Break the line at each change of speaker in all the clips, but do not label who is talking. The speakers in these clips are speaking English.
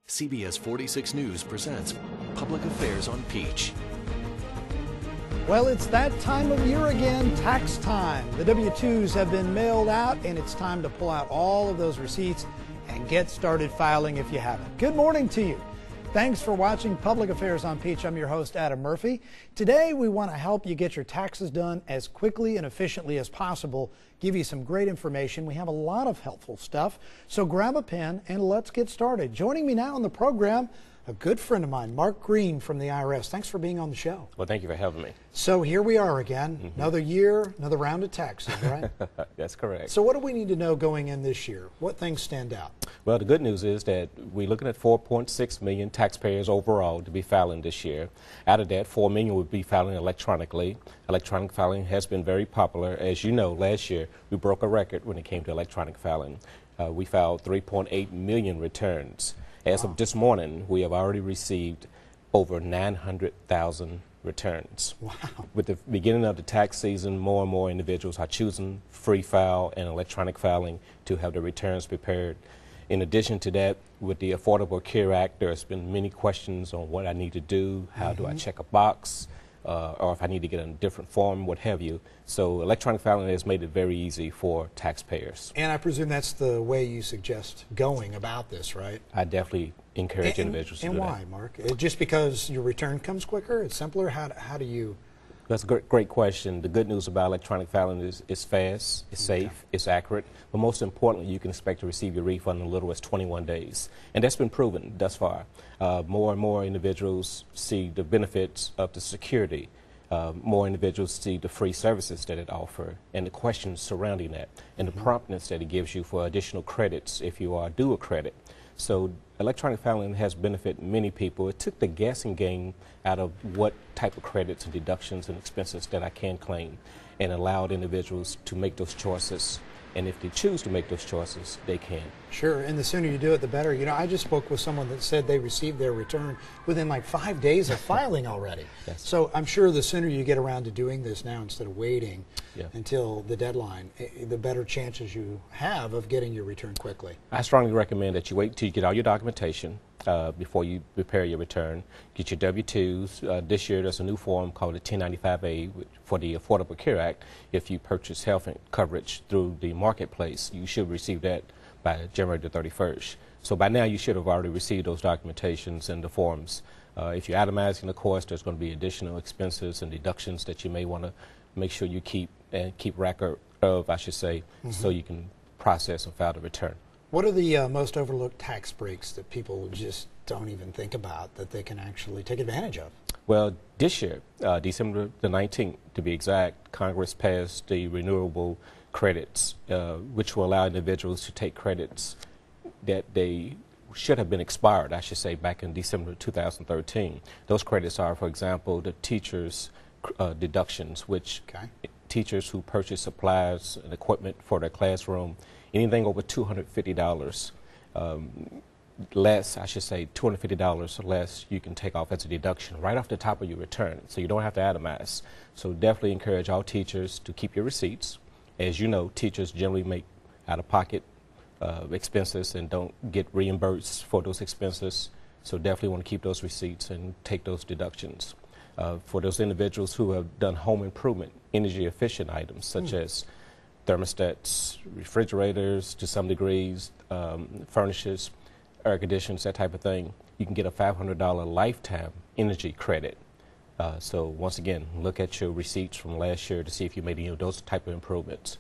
CBS 46 News presents Public Affairs on Peach.
Well, it's that time of year again, tax time. The W-2s have been mailed out, and it's time to pull out all of those receipts and get started filing if you haven't. Good morning to you. Thanks for watching Public Affairs on Peach. I'm your host, Adam Murphy. Today, we want to help you get your taxes done as quickly and efficiently as possible, give you some great information. We have a lot of helpful stuff, so grab a pen and let's get started. Joining me now on the program, a good friend of mine, Mark Green from the IRS. Thanks for being on the show.
Well, thank you for having me.
So here we are again, another year, another round of taxes, right?
That's correct.
So what do we need to know going in this year? What things stand out?
Well, the good news is that we're looking at 4.6 million taxpayers overall to be filing this year. Out of that, 4 million will be filing electronically. Electronic filing has been very popular. As you know, last year we broke a record when it came to electronic filing. We filed 3.8 million returns. As of this morning, we have already received over 900,000 returns.
Wow.
With the beginning of the tax season, more and more individuals are choosing free file and electronic filing to have their returns prepared. In addition to that, with the Affordable Care Act, there's been many questions on what I need to do, how do I check a box, or if I need to get a different form, what have you. So electronic filing has made it very easy for taxpayers.
And I presume that's the way you suggest going about this, right?
I definitely encourage individuals to do that.
And why, Mark? Just because your return comes quicker? It's simpler? How do you...
That's a great question. The good news about electronic filing is it's fast, it's safe, it's accurate, but most importantly, you can expect to receive your refund in as little as 21 days. And that's been proven thus far. More and more individuals see the benefits of the security. More individuals see the free services that it offers and the questions surrounding that and the promptness that it gives you for additional credits if you are due a credit. So electronic filing has benefited many people. It took the guessing game out of what type of credits and deductions and expenses that I can claim and allowed individuals to make those choices. And if they choose to make those choices, they can.
Sure, and the sooner you do it, the better. You know, I just spoke with someone that said they received their return within like 5 days of filing already.
Yes.
So I'm sure the sooner you get around to doing this now instead of waiting until the deadline, the better chances you have of getting your return quickly.
I strongly recommend that you wait till you get all your documentation before you prepare your return. Get your W-2s. This year there's a new form called the 1095A for the Affordable Care Act. If you purchase health coverage through the marketplace, you should receive that by January the 31st. So by now you should have already received those documentations and the forms. If you're itemizing, of course, there's going to be additional expenses and deductions that you may want to make sure you keep record of, I should say, so you can process and file the return.
What are the most overlooked tax breaks that people just don't even think about that they can actually take advantage of?
Well, this year, December the 19th to be exact, Congress passed the renewable credits, which will allow individuals to take credits that they should have been expired, I should say, back in December 2013. Those credits are, for example, the teachers' deductions, which teachers who purchase supplies and equipment for their classroom, anything over $250 less, I should say $250 less, you can take off as a deduction right off the top of your return, so you don't have to itemize. So definitely encourage all teachers to keep your receipts. As you know, teachers generally make out-of-pocket expenses and don't get reimbursed for those expenses, so definitely want to keep those receipts and take those deductions. For those individuals who have done home improvement, energy-efficient items such as thermostats, refrigerators to some degrees, furnaces, air conditioners, that type of thing, you can get a $500 lifetime energy credit. So once again, look at your receipts from last year to see if you made any of those type of improvements.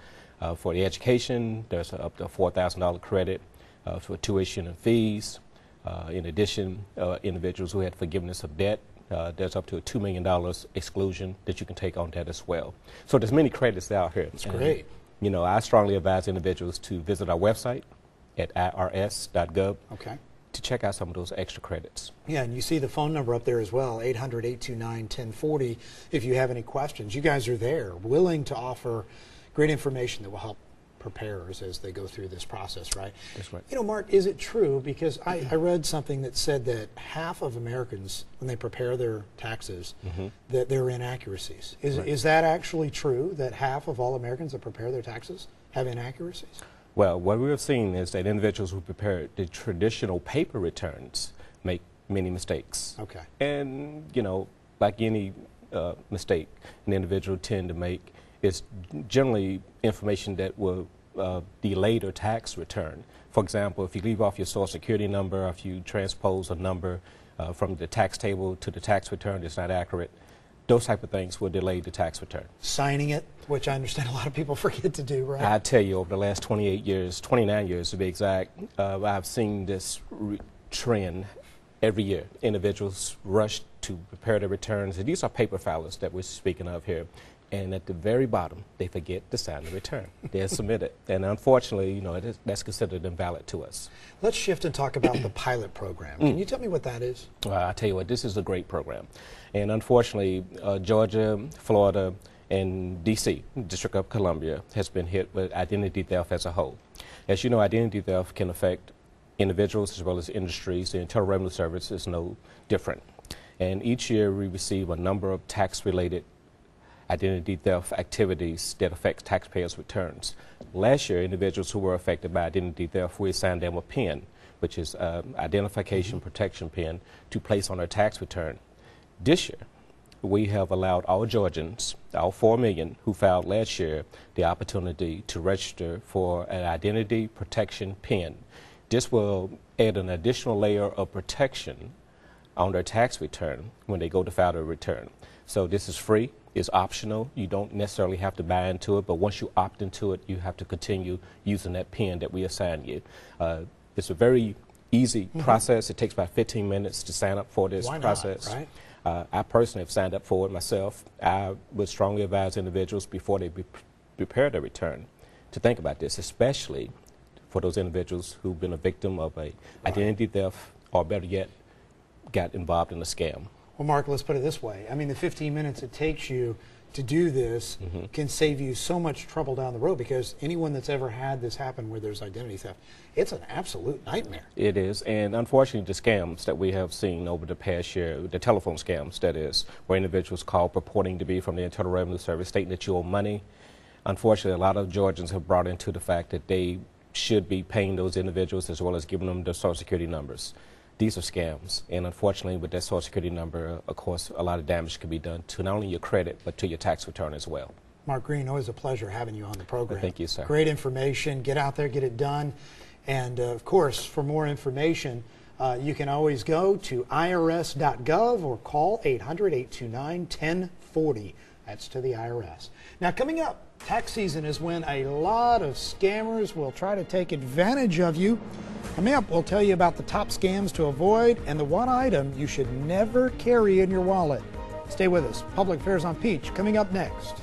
For the education, there's up to a $4,000 credit for tuition and fees. In addition, individuals who had forgiveness of debt, there's up to a $2 million exclusion that you can take on that as well. So there's many credits out here.
That's great.
You know, I strongly advise individuals to visit our website at irs.gov to check out some of those extra credits.
Yeah, and you see the phone number up there as well, 800-829-1040, if you have any questions. You guys are there, willing to offer great information that will help preparers as they go through this process, right?
That's right.
You know, Mark, is it true, because I read something that said that half of Americans, when they prepare their taxes, that there are inaccuracies. Is that actually true, that half of all Americans that prepare their taxes have inaccuracies?
Well, what we have seen is that individuals who prepare the traditional paper returns make many mistakes.
Okay.
And, you know, like any mistake an individual tend to make, is generally information that will delay their tax return. For example, if you leave off your Social Security number, if you transpose a number from the tax table to the tax return that's not accurate, those type of things will delay the tax return.
Signing it, which I understand a lot of people forget to do, right?
I tell you, over the last 28 years, 29 years to be exact, I've seen this trend every year. Individuals rush to prepare their returns, and these are paper filers that we're speaking of here. And at the very bottom, they forget to sign the return. They're submitted. And unfortunately, you know, that's considered invalid to us.
Let's shift and talk about the pilot program. Can you tell me what that is?
I'll tell you what, this is a great program. And unfortunately, Georgia, Florida, and D.C., District of Columbia, has been hit with identity theft as a whole. As you know, identity theft can affect individuals as well as industries. The Internal Revenue Service is no different. And each year we receive a number of tax-related identity theft activities that affect taxpayers' returns. Last year, individuals who were affected by identity theft, we assigned them a PIN, which is identification protection PIN, to place on their tax return. This year, we have allowed all Georgians, all 4 million who filed last year, the opportunity to register for an identity protection PIN. This will add an additional layer of protection on their tax return when they go to file their return. So this is free. It's optional. You don't necessarily have to buy into it, but once you opt into it, you have to continue using that PIN that we assign you. It's a very easy process. It takes about 15 minutes to sign up for this process.
Right?
I personally have signed up for it myself. I would strongly advise individuals before they prepare their return to think about this, especially for those individuals who've been a victim of a identity theft, or better yet, got involved in a scam.
Well, Mark, let's put it this way. I mean, the 15 minutes it takes you to do this can save you so much trouble down the road, because anyone that's ever had this happen where there's identity theft, it's an absolute nightmare.
It is, and unfortunately the scams that we have seen over the past year, the telephone scams, that is, where individuals call purporting to be from the Internal Revenue Service stating that you owe money. Unfortunately, a lot of Georgians have brought into the fact that they should be paying those individuals as well as giving them their Social Security numbers. These are scams, and unfortunately with that Social Security number, of course, a lot of damage can be done to not only your credit, but to your tax return as well.
Mark Green, always a pleasure having you on the program.
Thank you, sir.
Great information. Get out there, get it done. And of course, for more information, you can always go to irs.gov or call 800-829-1040. That's to the IRS. Now, coming up, tax season is when a lot of scammers will try to take advantage of you. Coming up, we'll tell you about the top scams to avoid and the one item you should never carry in your wallet. Stay with us. Public Affairs on Peach coming up next.